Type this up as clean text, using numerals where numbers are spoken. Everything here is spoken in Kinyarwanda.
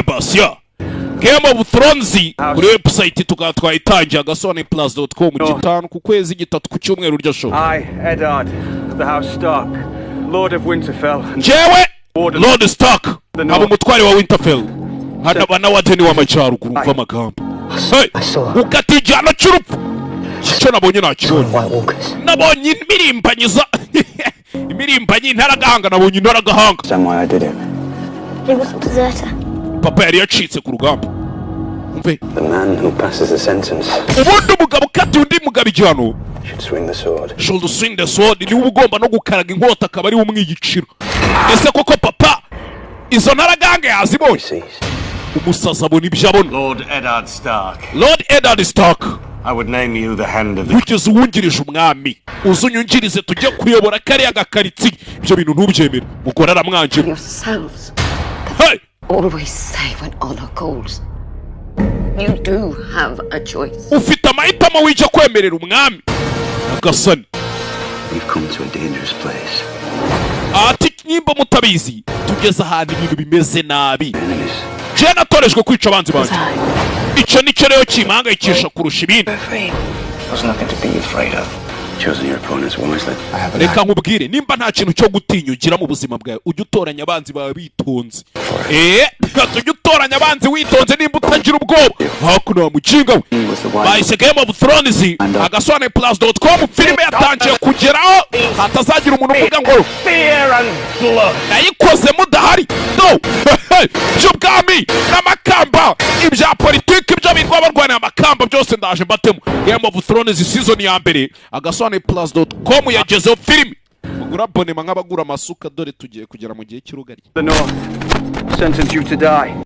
basya Game of Thrones kuri website tukaba twayitangiye agasoneplus.com gitanu ku kwezi gitatu ku cyumweru ryo show. I, Eddard, the House Stark, Lord of Winterfell. Jewe Lord Stark abo mutwari wa Winterfell hana bana wadeni wa macharuguru mva magambo. Hey, ukatijana cy'urupfu cyo nabonye nakibonye. Nabonye imirimbanyiza imirimbanyi ntaragahanga nabonye ntaragahanga. Why I did it. He was a deserter. Papa yari yacitse ku rugamba. Umve. The man who passes the sentence. Ubundi mugabo kati undi mugabo ijyano. Should swing the sword. Should swing the sword. Ni ugomba no gukaraga inkota akaba ari umwigiciro. Ese koko papa izo ntaragahanga yazibonye. Umusaza abona ibyo abona. Lord Eddard Stark. Lord Eddard Stark. I would name you the hand of the... Wigeze uwungirije umwami uzunyungirize tujye kuyobora kariya gakaritsi ibyo bintu ntubyemere mugora aramwanjira. Yourselves. Hey! Always say when honor calls. You do have a choice. Ufite amahitamo w'icyo kwemerera umwami agasani. We've come to a dangerous place. Ati nimba mutabizi tugeze ahantu ibintu bimeze nabi. Enemies. Je natorejwe kwica abanzi banjye. Icyo nicyo rero kimangayikisha kurusha ibindi. There's nothing to be afraid of. Choosing your opponents wisely. Reka nkubwire nimba nta kintu cyo gutinya ugira mu buzima bwawe ujye utoranya abanzi bawe bitonze. Tujye utoranya abanzi witonze nimba utagira ubwoba. Hakuno wa mukinga we. Bahise Game of Thrones agasoneplus.com filime yatangiye kugeraho hatazagira umuntu uvuga ngo Fear and blood. nayikoze mudahari. No. By'ubwami n'amakamba ibya politiki ibyo birwa barwana amakamba byose ndaje mbatemo. Game of Thrones season ya mbere agasoneplus.com yagezeho filime. Mugura abonema nk'abagura amasuka dore tugiye kugera mu gihe cy'urugari. The North sentence you to die.